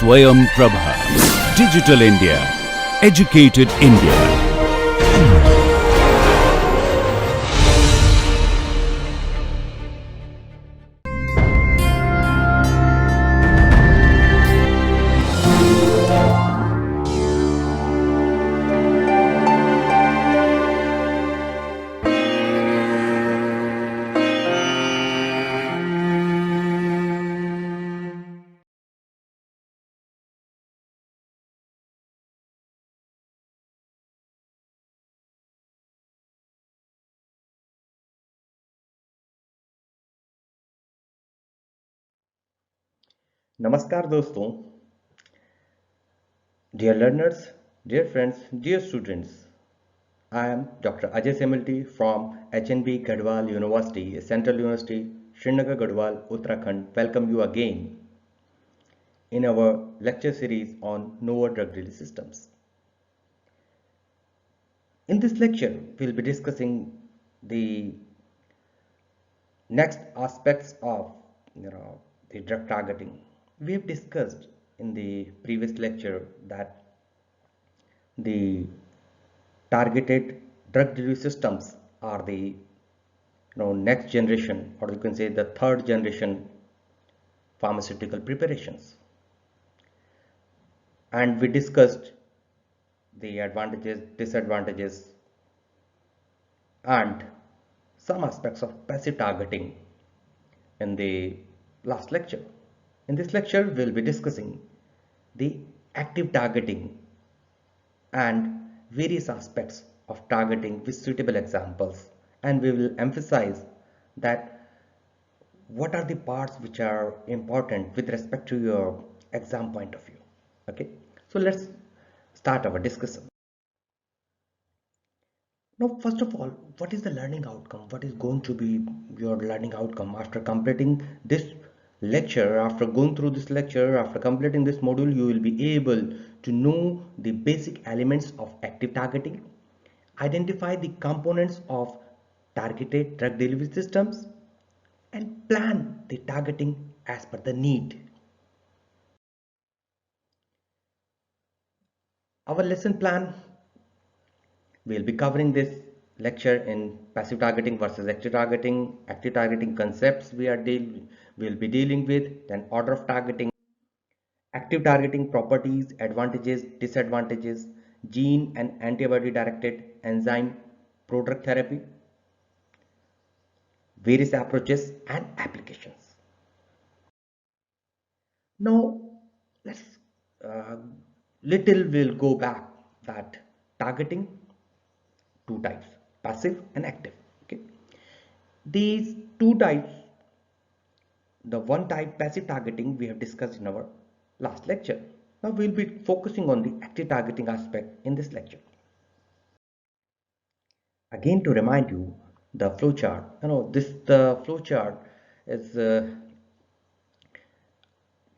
Swayam Prabha. Digital India. Educated India. नमस्कार दोस्तों, dear learners, dear friends, dear students. I am Dr. Ajay Semalti from HNB Gadwal University, Central University, Srinagar Gadwal, Uttarakhand. Welcome you again in our lecture series on novel drug delivery systems. In this lecture, we'll be discussing the next aspects of the drug targeting. We have discussed in the previous lecture that the targeted drug delivery systems are the next generation, or you can say the third generation pharmaceutical preparations, and we discussed the advantages, disadvantages, and some aspects of passive targeting in the last lecture. In this lecture, we'll be discussing the active targeting and various aspects of targeting with suitable examples, and we will emphasize that what are the parts which are important with respect to your exam point of view. Okay, so let's start our discussion. Now, first of all, what is the learning outcome? What is going to be your learning outcome after completing this lecture? After going through this lecture, after completing this module, you will be able to know the basic elements of active targeting, identify the components of targeted drug delivery systems, and plan the targeting as per the need. Our lesson plan, we'll be covering this lecture in passive targeting versus active targeting concepts we'll be dealing with, then order of targeting, active targeting properties, advantages, disadvantages, gene and antibody directed enzyme product therapy, various approaches and applications. Now let's uh, little we'll go back that targeting two types, passive and active. Okay, these two types, the one type passive targeting we have discussed in our last lecture. Now we'll be focusing on the active targeting aspect in this lecture. Again, to remind you, the flowchart, the flowchart is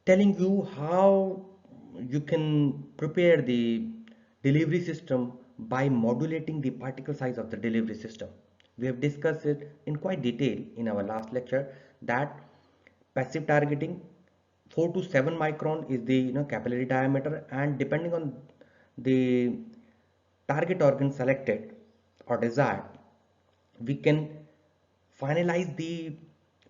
telling you how you can prepare the delivery system by modulating the particle size of the delivery system. We have discussed it in quite detail in our last lecture that passive targeting 4 to 7 micron is the capillary diameter, and depending on the target organ selected or desired, we can finalize the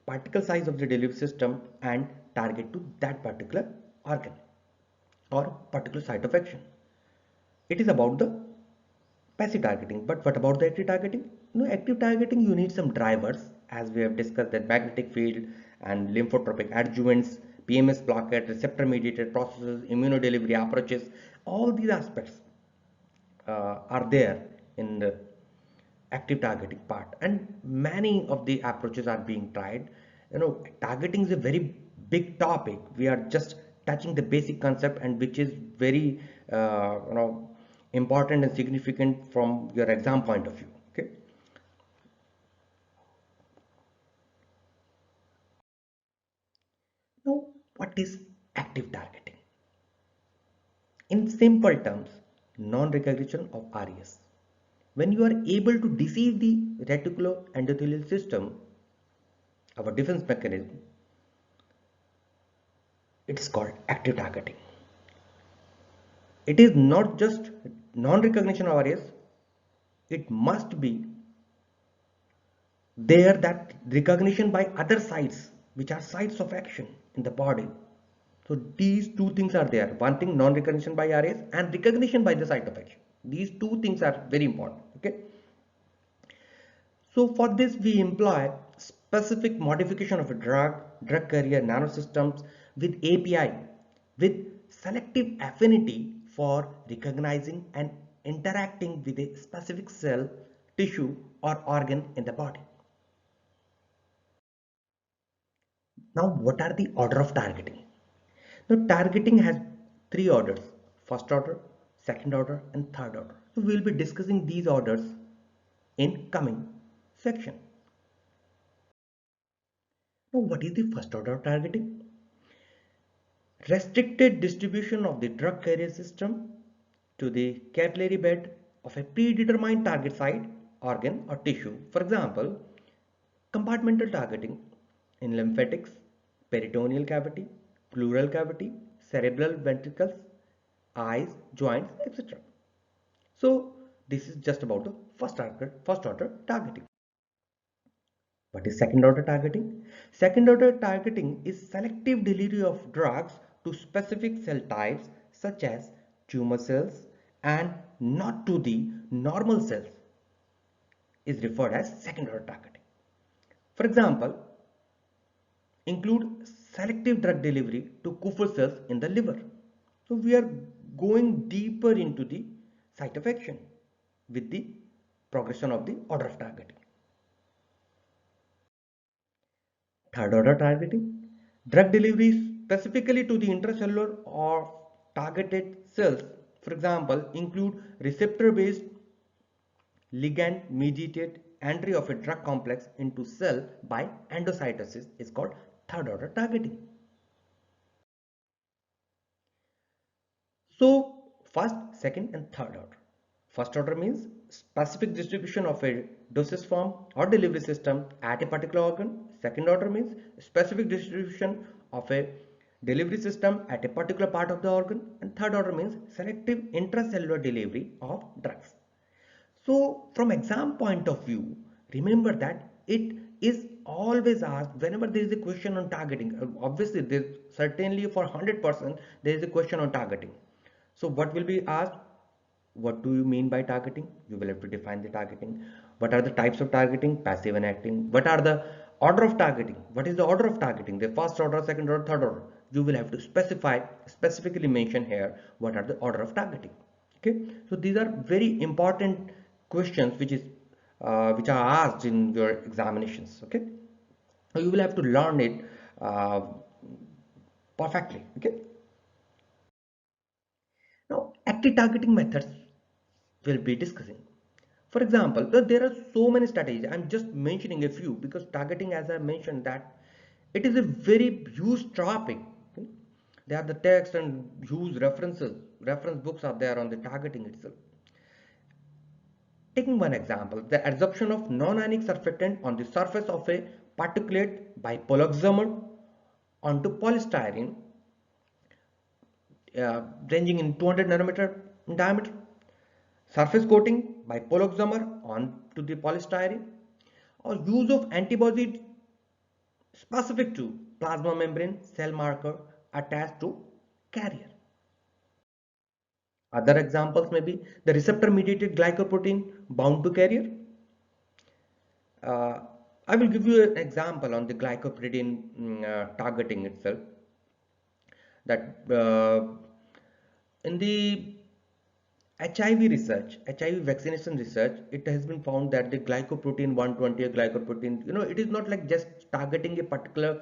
particle size of the delivery system and target to that particular organ or particular site of action. It is about the passive targeting. But what about the active targeting? No, active targeting, you need some drivers, as we have discussed, that magnetic field and lymphotropic adjuvants, PMS blockade, receptor mediated processes, immunodelivery approaches. All these aspects are there in the active targeting part, and many of the approaches are being tried. Targeting is a very big topic. We are just touching the basic concept, and which is very important and significant from your exam point of view. Okay, now what is active targeting? In simple terms, non-recognition of RES. When you are able to deceive the reticuloendothelial system, our defense mechanism, it is called active targeting. It is not just non-recognition of RAS, it must be there that recognition by other sites, which are sites of action in the body. So these two things are there. One thing, non-recognition by RAs and recognition by the site of action. These two things are very important. Okay. So for this we employ specific modification of a drug carrier nanosystems with API with selective affinity for recognizing and interacting with a specific cell, tissue or organ in the body. Now what are the order of targeting? Now targeting has three orders: first order, second order and third order. So we will be discussing these orders in coming section. Now what is the first order of targeting? Restricted distribution of the drug carrier system to the capillary bed of a predetermined target site, organ or tissue. For example, compartmental targeting in lymphatics, peritoneal cavity, pleural cavity, cerebral ventricles, eyes, joints, etc. So this is just about the first order targeting. What is second order targeting? Second order targeting is selective delivery of drugs to specific cell types such as tumor cells and not to the normal cells is referred as second order targeting. For example, include selective drug delivery to Kupffer cells in the liver. So we are going deeper into the site of action with the progression of the order of targeting. Third order targeting, drug delivery specifically to the intracellular or targeted cells. For example, include receptor based ligand mediated entry of a drug complex into cell by endocytosis is called third order targeting. So first, second and third order. First order means specific distribution of a dosage form or delivery system at a particular organ. Second order means specific distribution of a delivery system at a particular part of the organ. And third order means selective intracellular delivery of drugs. So from exam point of view, remember that it is always asked whenever there is a question on targeting. Obviously, there certainly for 100% there is a question on targeting. So what will be asked? What do you mean by targeting? You will have to define the targeting. What are the types of targeting? Passive and acting. What are the order of targeting? What is the order of targeting? The first order, second order, third order. You will have to specifically mention here what are the order of targeting. Okay. So these are very important questions which are asked in your examinations. Okay. So you will have to learn it perfectly. Okay. Now, active targeting methods we'll be discussing. For example, there are so many strategies. I'm just mentioning a few because targeting, as I mentioned, that it is a very huge topic. Okay? There are the text and huge reference books are there on the targeting itself. Taking one example, the adsorption of non-ionic surfactant on the surface of a particulate by poloxamer onto polystyrene ranging in 200 nanometer in diameter. Surface coating by poloxamer onto the polystyrene, or use of antibody specific to plasma membrane cell marker attached to carrier. Other examples may be the receptor mediated glycoprotein bound to carrier. Uh, I will give you an example on the glycoprotein targeting itself. That in the HIV research, HIV vaccination research, it has been found that the glycoprotein 120 or glycoprotein, it is not like just targeting a particular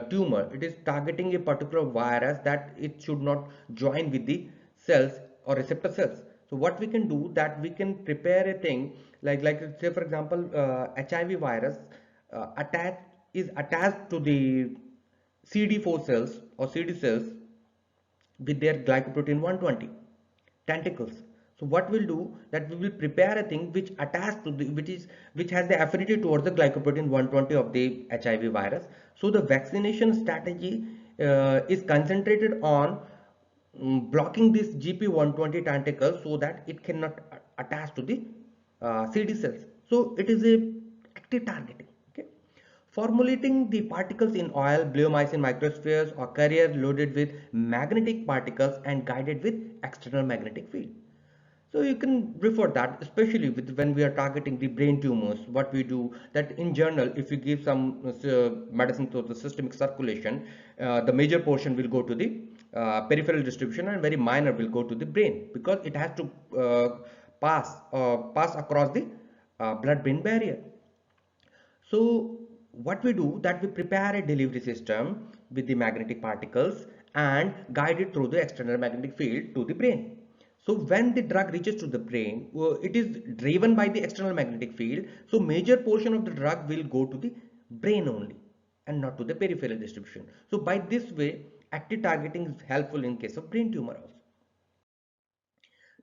tumor. It is targeting a particular virus that it should not join with the cells or receptor cells. So what we can do, that we can prepare a thing like say for example, HIV virus attached to the CD4 cells or CD cells with their glycoprotein 120 tentacles. So what we'll do, that we will prepare a thing which attached to the which has the affinity towards the glycoprotein 120 of the HIV virus. So the vaccination strategy is concentrated on blocking this GP120 tentacle so that it cannot attach to the CD cells. So it is a active targeting. Okay. Formulating the particles in oil, bleomycin microspheres or carrier loaded with magnetic particles and guided with external magnetic field. So you can refer that, especially with when we are targeting the brain tumors. What we do that in general, if we give some medicine to the systemic circulation, the major portion will go to the peripheral distribution and very minor will go to the brain because it has to pass across the blood-brain barrier. So what we do that we prepare a delivery system with the magnetic particles and guide it through the external magnetic field to the brain. So when the drug reaches to the brain, it is driven by the external magnetic field. So major portion of the drug will go to the brain only and not to the peripheral distribution. So by this way, active targeting is helpful in case of brain tumor also.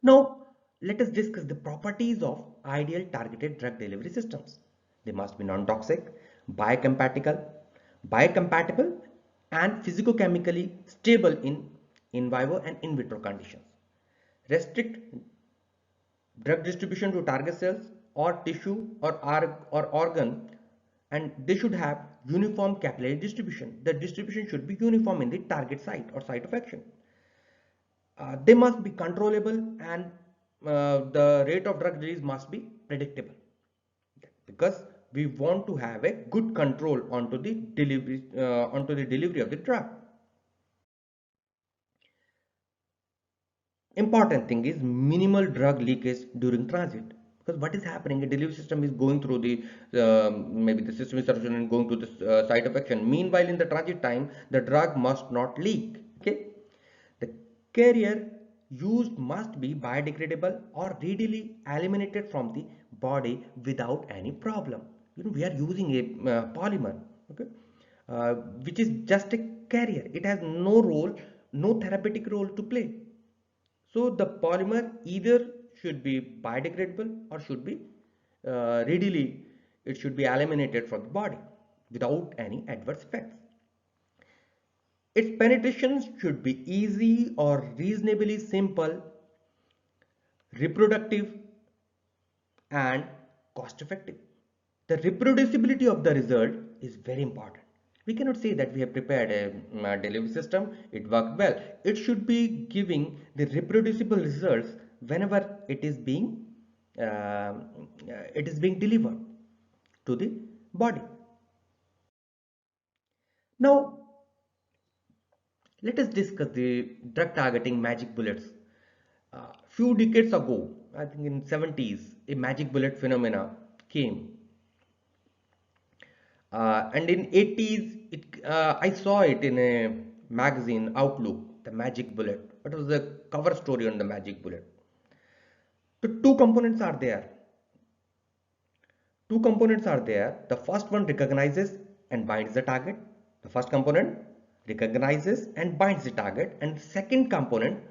Now, let us discuss the properties of ideal targeted drug delivery systems. They must be non-toxic, biocompatible, and physicochemically stable in vivo and in vitro conditions. Restrict drug distribution to target cells or tissue or organ, and they should have uniform capillary distribution. The distribution should be uniform in the target site or site of action. They must be controllable, and the rate of drug release must be predictable because we want to have a good control onto the delivery of the drug. Important thing is minimal drug leakage during transit, because what is happening, a delivery system is going through the maybe the system is solution and going to the site of action. Meanwhile, in the transit time, the drug must not leak. Okay. The carrier used must be biodegradable or readily eliminated from the body without any problem. We are using a polymer, okay, which is just a carrier. It has no role, no therapeutic role to play. So the polymer either should be biodegradable or should be readily, it should be eliminated from the body without any adverse effects. Its penetration should be easy or reasonably simple, reproductive, and cost effective. The reproducibility of the result is very important. We cannot say that we have prepared a delivery system, it worked well. It should be giving the reproducible results whenever uh, it is being delivered to the body. Now, let us discuss the drug targeting magic bullets. Few decades ago, I think in 70s, a magic bullet phenomena came. And in 80s, I saw it in a magazine, Outlook, the magic bullet. What was the cover story on the magic bullet? The two components are there. Two components are there. The first one recognizes and binds the target. The first component recognizes and binds the target, and the second component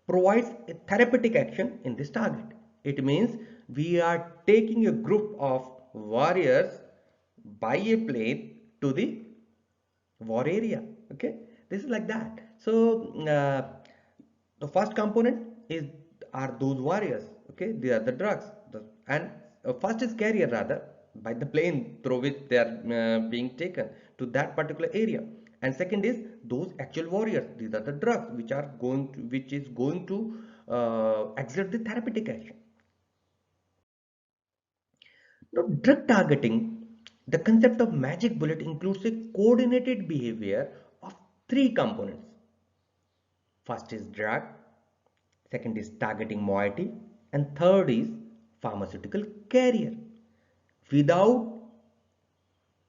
provides a therapeutic action in this target. It means we are taking a group of warriors by a plane to the war area. Okay, this is like that. So the first component is are those warriors. Okay, they are the drugs. And first is carrier, rather, by the plane through which they are being taken to that particular area. And second is those actual warriors. These are the drugs which is going to exert the therapeutic action. Now, drug targeting, the concept of magic bullet includes a coordinated behavior of three components. First is drug, second is targeting moiety, and third is pharmaceutical carrier. Without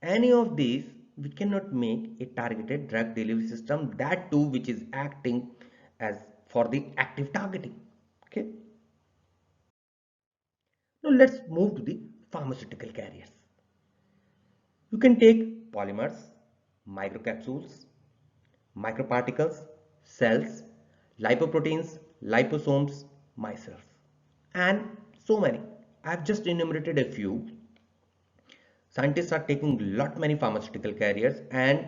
any of these, we cannot make a targeted drug delivery system, that too which is acting as for the active targeting. Okay. Now let's move to the pharmaceutical carriers. You can take polymers, microcapsules, microparticles, cells, lipoproteins, liposomes, micelles, and so many. I have just enumerated a few. Scientists are taking lot many pharmaceutical carriers, and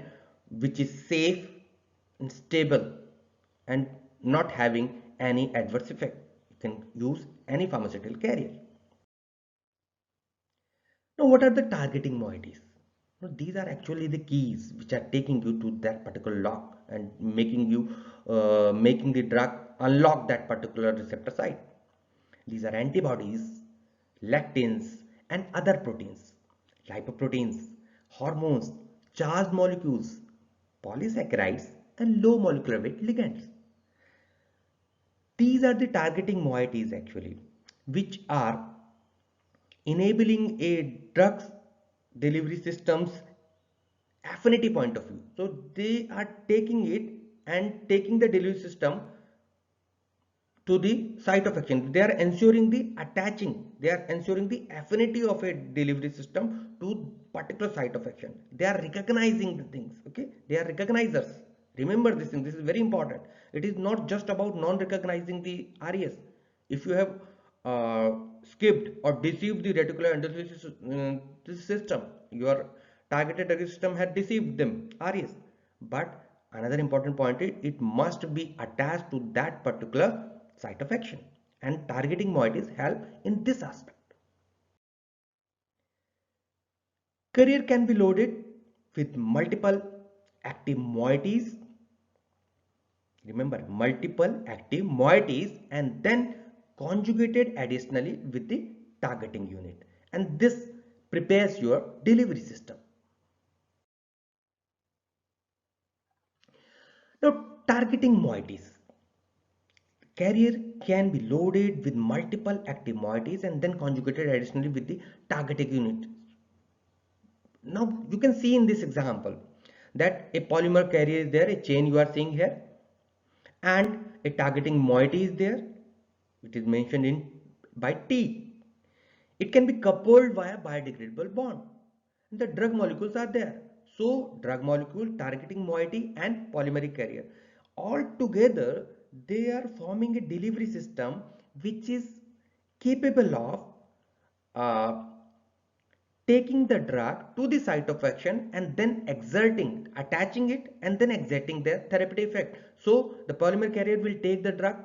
which is safe and stable and not having any adverse effect. You can use any pharmaceutical carrier. Now, what are the targeting moieties? Now, these are actually the keys which are taking you to that particular lock and making the drug unlock that particular receptor site. These are antibodies, lectins, and other proteins, lipoproteins, hormones, charged molecules, polysaccharides, and low molecular weight ligands. These are the targeting moieties actually, which are enabling a drug's delivery system's affinity point of view. So they are taking it and taking the delivery system to the site of action. They are ensuring they are ensuring the affinity of a delivery system to particular site of action. They are recognizing the things, okay? They are recognizers. Remember this thing, this is very important. It is not just about non-recognizing the RES. If you have skipped or deceived the reticular endothelial system, your targeted delivery system had deceived them, RES. But another important point is it must be attached to that particular site of action, and targeting moieties help in this aspect. Carrier can be loaded with multiple active moieties. Remember, multiple active moieties, and then conjugated additionally with the targeting unit, and this prepares your delivery system. Now, targeting moieties. Carrier can be loaded with multiple active moieties and then conjugated additionally with the targeting unit. Now you can see in this example that a polymer carrier is there, a chain you are seeing here, and a targeting moiety is there. It is mentioned in by T. It can be coupled via biodegradable bond. The drug molecules are there. So drug molecule, targeting moiety, and polymeric carrier. All together they are forming a delivery system which is capable of uh, taking the drug to the site of action and then exerting, attaching it and then exerting their therapeutic effect. So the polymer carrier will take the drug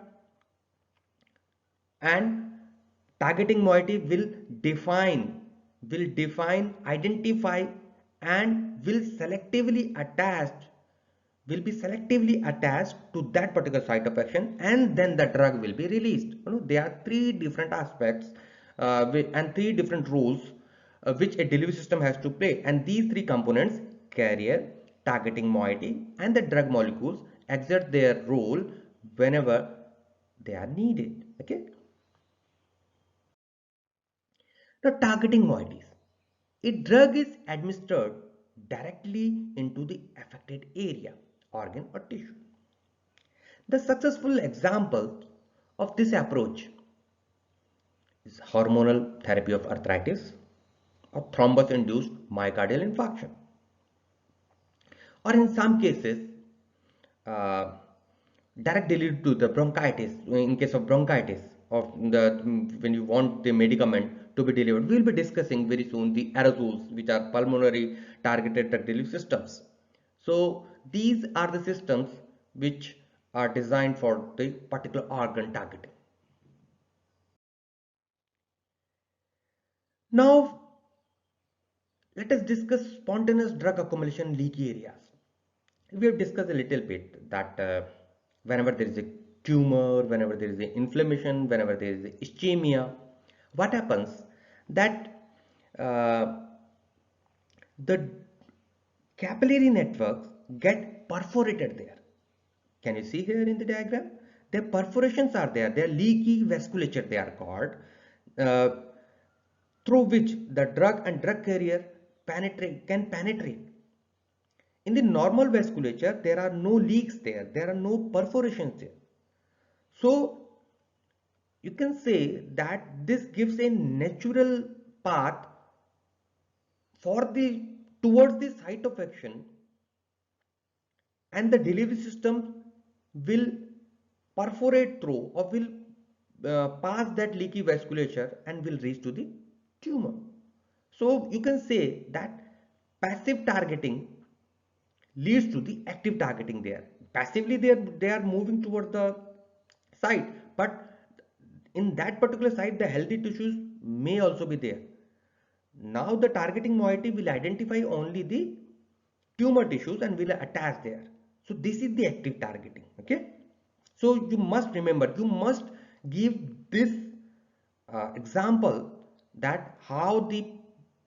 and targeting moiety will define, identify, and will be selectively attached to that particular site of action, and then the drug will be released. There are three different aspects and three different roles which a delivery system has to play, and these three components, carrier, targeting moiety, and the drug molecules, exert their role whenever they are needed. Okay. Now, targeting moieties. A drug is administered directly into the affected area, organ, or tissue. The successful example of this approach is hormonal therapy of arthritis or thrombus-induced myocardial infarction. Or in some cases, uh, direct delivery to the bronchitis, in case of bronchitis, of the when you want the medicament to be delivered. We will be discussing very soon the aerosols, which are pulmonary targeted drug delivery systems. So these are the systems which are designed for the particular organ targeting. Now let us discuss spontaneous drug accumulation leaky areas. We have discussed a little bit that whenever there is a tumor, whenever there is a inflammation, whenever there is a ischemia, what happens that uh, the capillary networks get perforated there. Can you see here in the diagram? Their perforations are there, their leaky vasculature they are called, uh, through which the drug and drug carrier can penetrate. In the normal vasculature, there are no leaks there, there are no perforations there. So you can say that this gives a natural path for the towards the site of action, and the delivery system will perforate through or will pass that leaky vasculature and will reach to the tumor. So you can say that passive targeting leads to the active targeting there. Passively they are moving towards the site, but in that particular site the healthy tissues may also be there. Now the targeting moiety will identify only the tumor tissues and will attach there. So this is the active targeting. Okay, so you must remember, you must give this example, that how the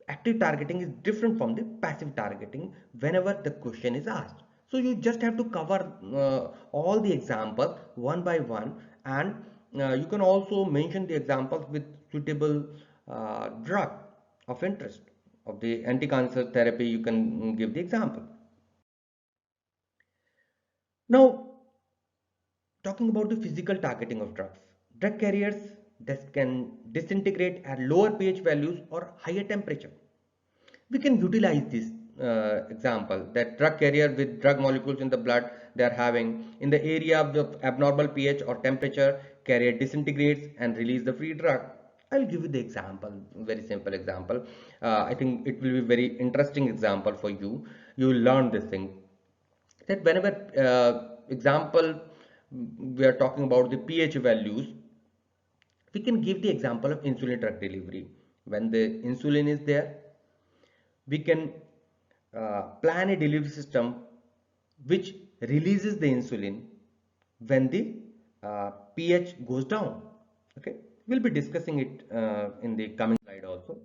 active targeting is different from the passive targeting whenever the question is asked. So you just have to cover all the examples one by one, and you can also mention the examples with suitable drug of interest of the anti-cancer therapy. You can give the example. Now, talking about the physical targeting of drugs, drug carriers that can disintegrate at lower pH values or higher temperature. We can utilize this example, that drug carrier with drug molecules in the blood they are having in the area of the abnormal pH or temperature, carrier disintegrates and release the free drug. I'll give you the example, very simple example. I think it will be very interesting example for you. You will learn this thing, that whenever example we are talking about the pH values, we can give the example of insulin drug delivery. When the insulin is there, we can plan a delivery system which releases the insulin when the pH goes down. Okay, we'll be discussing it in the coming slide also.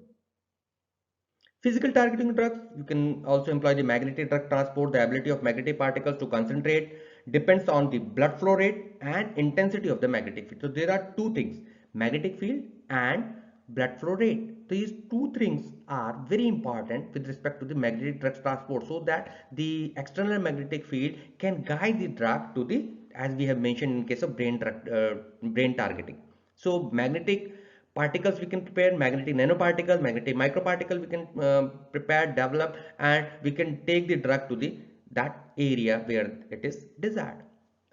Physical targeting drugs, you can also employ the magnetic drug transport. The ability of magnetic particles to concentrate depends on the blood flow rate and intensity of the magnetic field. So there are two things, magnetic field and blood flow rate. These two things are very important with respect to the magnetic drug transport, so that the external magnetic field can guide the drug to the, as we have mentioned in case of brain targeting. So magnetic particles we can prepare, magnetic nanoparticles, magnetic microparticle we can prepare, develop, and we can take the drug to the that area where it is desired.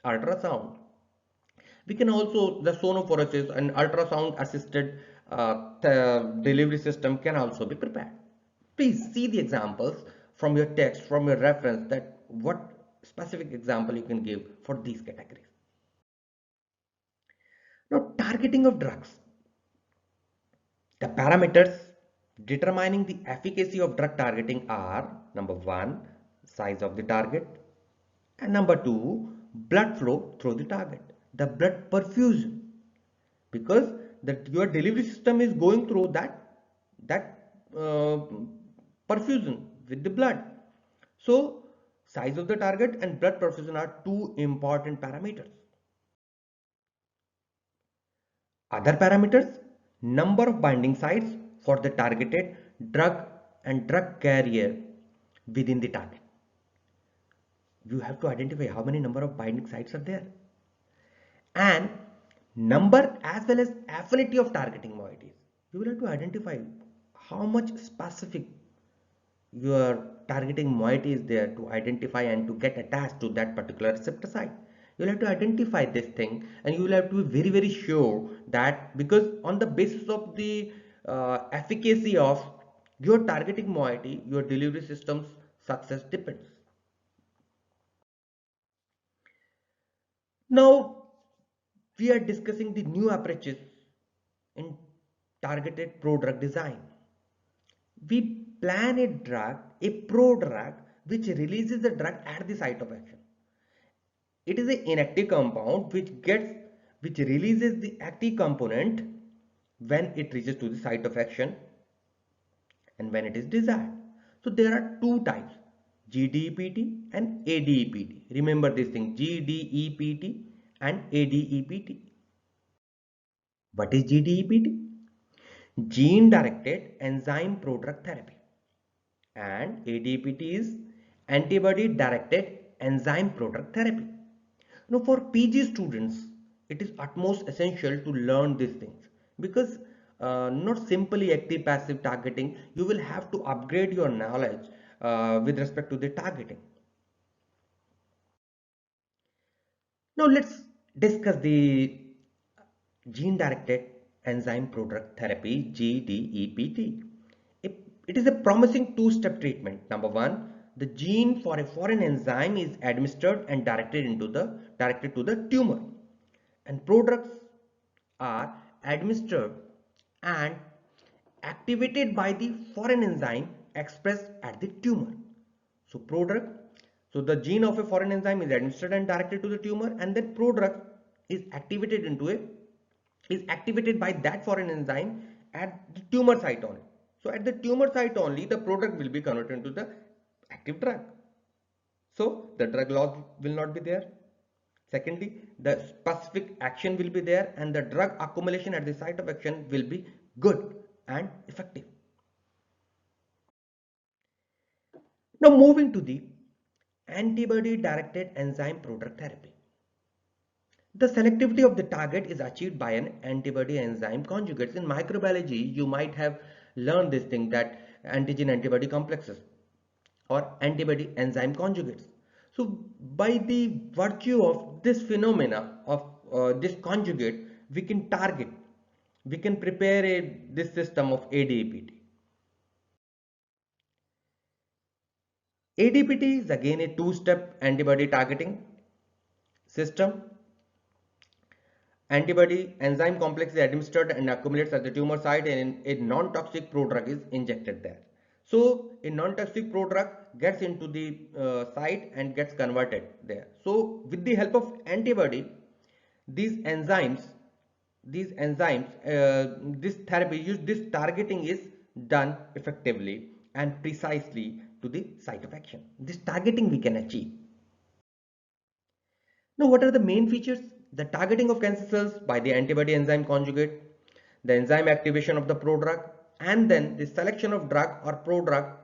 Ultrasound, we can also, the sonophoresis and ultrasound assisted delivery system can also be prepared. Please see the examples from your text, from your reference, that what specific example you can give for these categories. Now, targeting of drugs. The parameters determining the efficacy of drug targeting are, number one, size of the target, and number two, blood flow through the target, the blood perfusion, because your delivery system is going through that perfusion with the blood. So size of the target and blood perfusion are two important parameters. Other parameters, number of binding sites for the targeted drug and drug carrier within the target. You have to identify how many number of binding sites are there, and number as well as affinity of targeting moieties. You will have to identify how much specific your targeting moiety is there to identify and to get attached to that particular receptor site. You'll have to identify this thing, and you will have to be very sure that, because on the basis of the efficacy of your targeting moiety, your delivery system's success depends. Now we are discussing the new approaches in targeted prodrug design. We plan a prodrug which releases the drug at the site of action. It is an inactive compound which releases the active component when it reaches to the site of action and when it is desired. So there are two types, GDEPT and ADEPT. Remember this thing, GDEPT and ADEPT. What is GDEPT? Gene directed enzyme prodrug therapy, and ADEPT is antibody directed enzyme prodrug therapy. Now for PG students, it is utmost essential to learn these things, because not simply active passive targeting, you will have to upgrade your knowledge with respect to the targeting. Now let's discuss the gene directed enzyme prodrug therapy, GDEPT. It is a promising two-step treatment. Number one, the gene for a foreign enzyme is administered and directed to the tumor. and prodrugs are administered and activated by the foreign enzyme expressed at the tumor. So prodrug, so the gene of a foreign enzyme is administered and directed to the tumor, and then prodrug is activated by that foreign enzyme at the tumor site only. So at the tumor site only, the product will be converted into the active drug. So the drug loss will not be there. Secondly, the specific action will be there, and the drug accumulation at the site of action will be good and effective. Now moving to the antibody directed enzyme prodrug therapy. The selectivity of the target is achieved by an antibody enzyme conjugates. In microbiology, you might have learned this thing, that antigen antibody complexes or antibody enzyme conjugates. So by the virtue of this phenomena of this conjugate, we can target, we can prepare this system of ADPT. ADPT is again a two-step antibody targeting system. Antibody enzyme complex is administered and accumulates at the tumor site, and a non-toxic prodrug is injected there. So a non-toxic prodrug gets into the site and gets converted there. So with the help of antibody, these enzymes, this therapy, this targeting is done effectively and precisely to the site of action. This targeting we can achieve. Now, what are the main features? The targeting of cancer cells by the antibody enzyme conjugate, the enzyme activation of the prodrug, and then the selection of drug or prodrug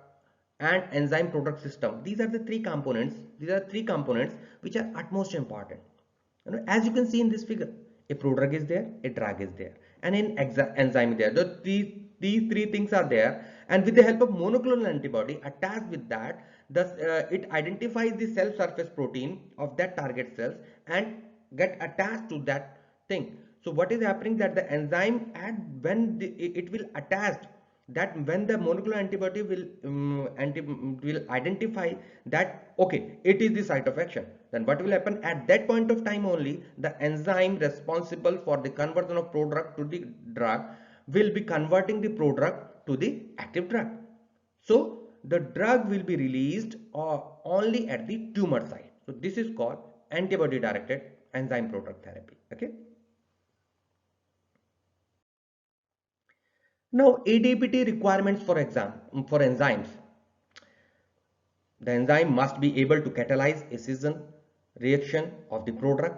and enzyme prodrug system. These are the three components. These are three components which are utmost important. As you can see in this figure, a prodrug is there, a drug is there, and an enzyme is there. These three things are there, and with the help of monoclonal antibody attached with that, thus it identifies the cell surface protein of that target cells and get attached to that thing. So what is happening, that the enzyme it will attach, that when the monoclonal antibody will identify that okay, it is the site of action, then what will happen at that point of time only, the enzyme responsible for the conversion of prodrug to the drug will be converting the prodrug to the active drug. So the drug will be released only at the tumor site. So this is called antibody directed enzyme prodrug therapy. Okay. Now ADPT requirements for enzymes. The enzyme must be able to catalyze a scission reaction of the prodrug.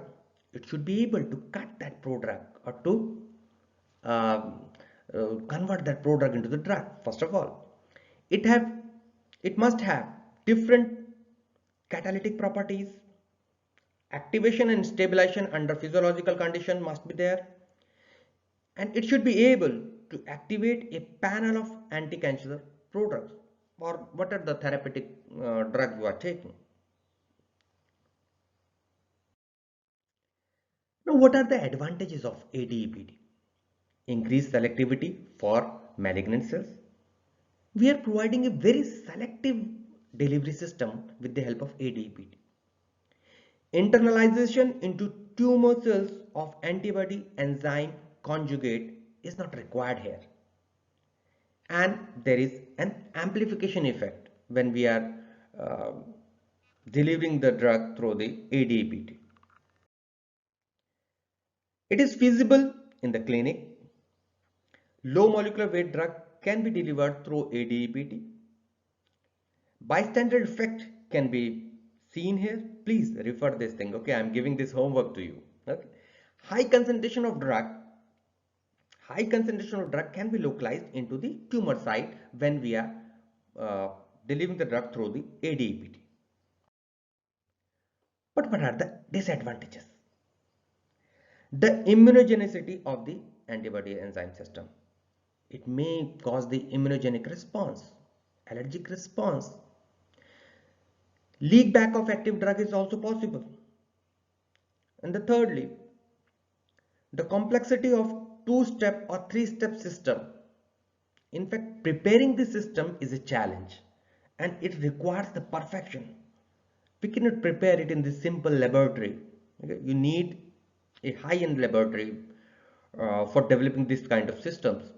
It should be able to cut that prodrug or to convert that prodrug into the drug. First of all, it must have different catalytic properties. Activation and stabilization under physiological condition must be there, and it should be able to activate a panel of anti-cancer prodrugs, or what are the therapeutic drugs you are taking. Now, what are the advantages of ADEPT? Increased selectivity for malignant cells. We are providing a very selective delivery system with the help of ADEPT. Internalization into tumor cells of antibody enzyme conjugate is not required here. And there is an amplification effect when we are delivering the drug through the ADEPT. It is feasible in the clinic. Low molecular weight drug can be delivered through ADEPT. Bystander effect can be seen here. Please refer this thing. Okay, I am giving this homework to you. Okay. High concentration of drug can be localized into the tumor site when we are delivering the drug through the ADEPT. But what are the disadvantages? The immunogenicity of the antibody enzyme system. It may cause the immunogenic response, allergic response. Leak back of active drug is also possible. And thirdly, the complexity of two-step or three-step system. In fact, preparing the system is a challenge and it requires the perfection. We cannot prepare it in this simple laboratory. Okay? You need a high-end laboratory for developing this kind of systems.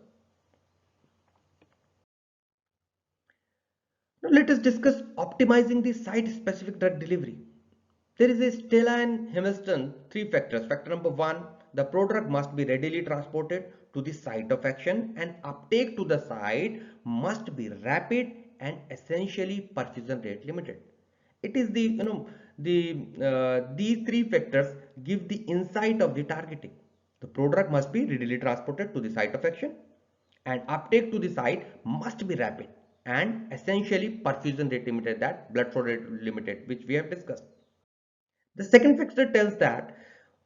Now let us discuss optimizing the site-specific drug delivery. There is a Stella and Hamilton three factors. Factor number one, the prodrug must be readily transported to the site of action, and uptake to the site must be rapid and essentially perfusion rate limited. It is these three factors give the insight of the targeting. The prodrug must be readily transported to the site of action, and uptake to the site must be rapid and essentially perfusion rate limited, that blood flow rate limited, which we have discussed. The second factor tells that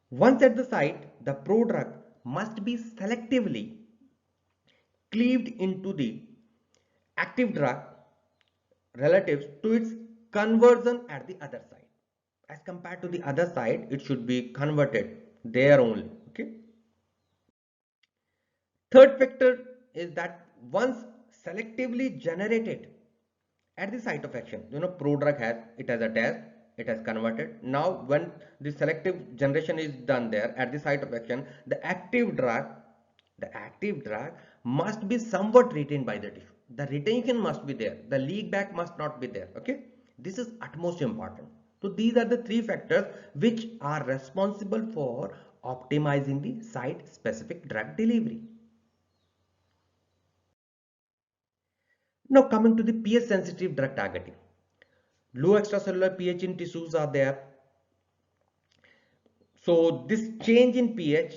once at the site, the prodrug must be selectively cleaved into the active drug relatives to its conversion at the other site. As compared to the other side, it should be converted there only. Okay. Third factor is that once selectively generated at the site of action, prodrug has a test, it has converted. Now when the selective generation is done there at the site of action, the active drug must be somewhat retained by the tissue. The retention must be there, the leak back must not be there. Okay, this is utmost important. So these are the three factors which are responsible for optimizing the site specific drug delivery. Now coming to the pH sensitive drug targeting. Low extracellular pH in tissues are there. So this change in pH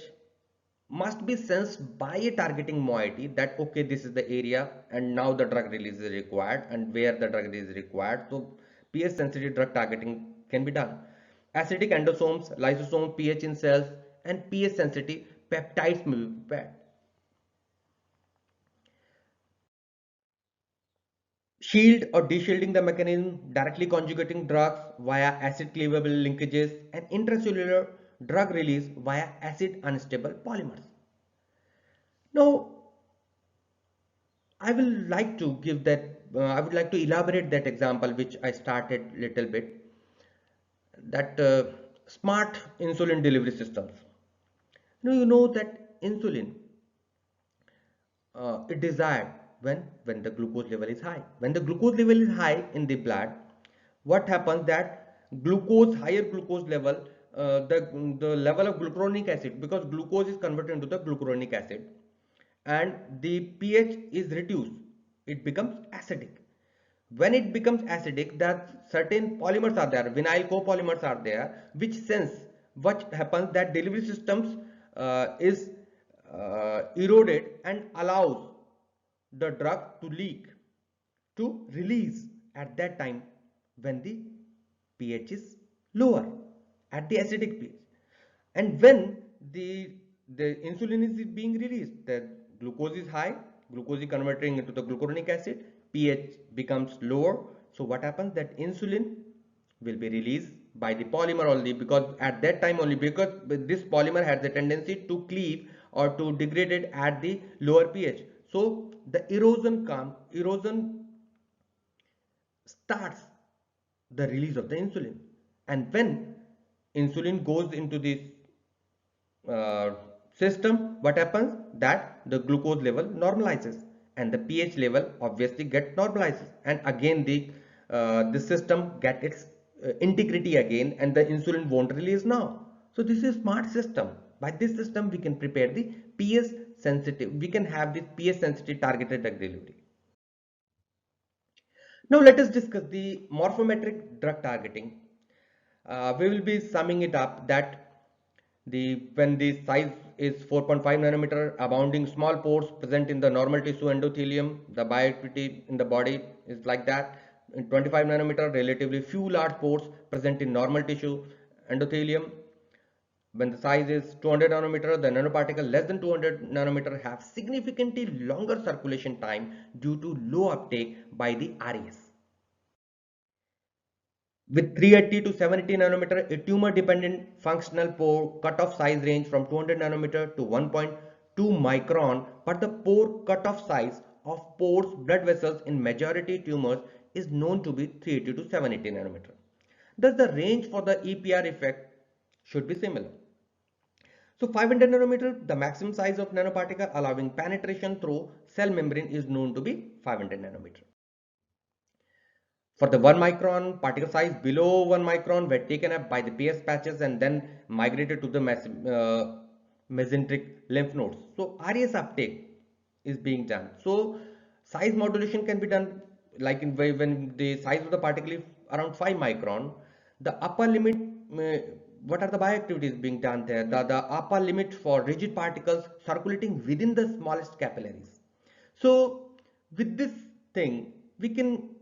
must be sensed by a targeting moiety, that okay, this is the area and now the drug release is required and where the drug release is required. So pH sensitive drug targeting can be done. Acidic endosomes, lysosome pH in cells, and pH sensitive peptides may be prepared. Shield or deshielding the mechanism, directly conjugating drugs via acid cleavable linkages, and intracellular drug release via acid unstable polymers. Now, I would like to elaborate that example which I started little bit, that smart insulin delivery systems. Now you know that insulin is desired when the glucose level is high. When the glucose level is high in the blood, what happens that higher glucose level, the level of glucuronic acid, because glucose is converted into the glucuronic acid, and the pH is reduced, it becomes acidic. When it becomes acidic, that certain polymers are there, vinyl copolymers are there, which sense what happens, that delivery systems is eroded and allows the drug to leak, to release at that time when the pH is lower, at the acidic pH. And when the insulin is being released, the glucose is high, glucose is converting into the glucuronic acid, pH becomes lower. So what happens, that insulin will be released by the polymer only, because at that time only, because this polymer has a tendency to cleave or to degrade it at the lower pH. So the erosion starts the release of the insulin, and when insulin goes into this system, what happens, that the glucose level normalizes and the pH level obviously get normalizes, and again the system get its integrity again, and the insulin won't release now. So this is smart system. By this system we can prepare the pH sensitive, we can have this pH sensitive targeted drug delivery. Now let us discuss the morphometric drug targeting. We will be summing it up that when the size is 4.5 nanometer, abounding small pores present in the normal tissue endothelium, the bioactivity in the body is like that. In 25 nanometer, relatively few large pores present in normal tissue endothelium. When the size is 200 nanometer, the nanoparticle less than 200 nanometer have significantly longer circulation time due to low uptake by the RAS. With 380 to 780 nanometer, a tumor-dependent functional pore cutoff size range from 200 nanometer to 1.2 micron, but the pore cutoff size of pores blood vessels in majority tumors is known to be 380 to 780 nanometer. Thus, the range for the EPR effect should be similar. So 500 nanometer, the maximum size of nanoparticle allowing penetration through cell membrane is known to be 500 nanometer. For the 1 micron, particle size below 1 micron were taken up by the PS patches and then migrated to the mesenteric lymph nodes. So RES uptake is being done. So size modulation can be done like when the size of the particle is around 5 micron, the upper limit, what are the bioactivities being done there? The upper limit for rigid particles circulating within the smallest capillaries. So with this thing, we can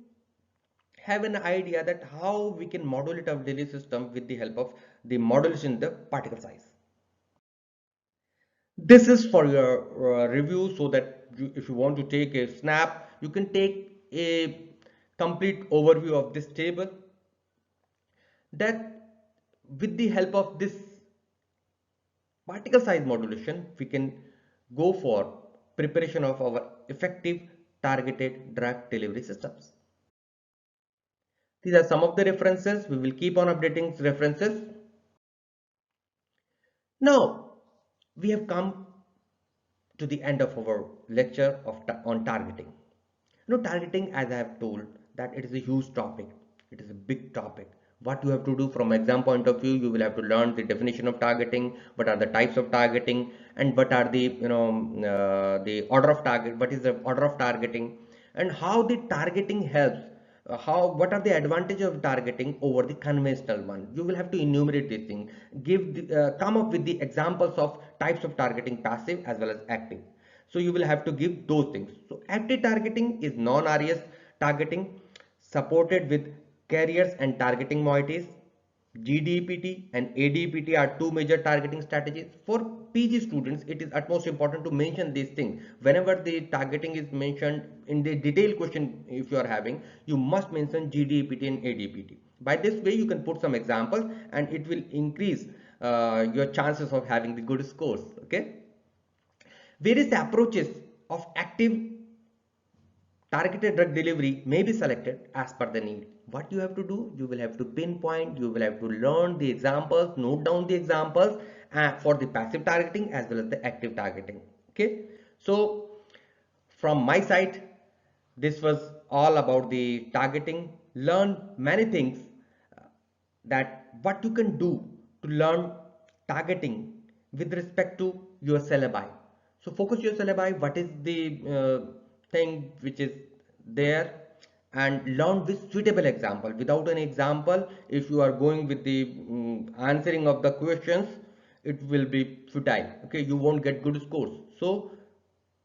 have an idea that how we can modulate our daily system with the help of the modulation in the particle size. This is for your review, so that if you want to take a snap, you can take a complete overview of this table, that with the help of this particle size modulation, we can go for preparation of our effective targeted drug delivery systems. These are some of the references. We will keep on updating references. Now, we have come to the end of our lecture on targeting. Targeting, as I have told, that it is a huge topic. It is a big topic. What you have to do from exam point of view, you will have to learn the definition of targeting, what are the types of targeting, and what are the the order of target. What is the order of targeting, and how the targeting helps. What are the advantages of targeting over the conventional one? You will have to enumerate this thing. Come up with the examples of types of targeting, passive as well as active. So you will have to give those things. So active targeting is non-RES targeting supported with carriers and targeting moieties. GDPT and ADPT are two major targeting strategies. For PG students, it is utmost important to mention these things. Whenever the targeting is mentioned in the detailed question, if you are having, you must mention GDPT and ADPT. By this way, you can put some examples and it will increase your chances of having the good scores. Okay. Various approaches of active targeted drug delivery may be selected as per the need. What you have to do, you will have to pinpoint, you will have to learn the examples, note down the examples for the passive targeting as well as the active targeting. Okay. So from my side, this was all about the targeting. Learn many things, that what you can do to learn targeting with respect to your syllabi. So focus your syllabi, what is the thing which is there, and learn with suitable example. Without an example, if you are going with the answering of the questions, it will be futile. Okay, you won't get good scores. So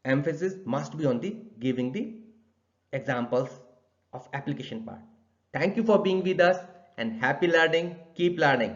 emphasis must be on the giving the examples of application part. Thank you for being with us, and happy learning. Keep learning.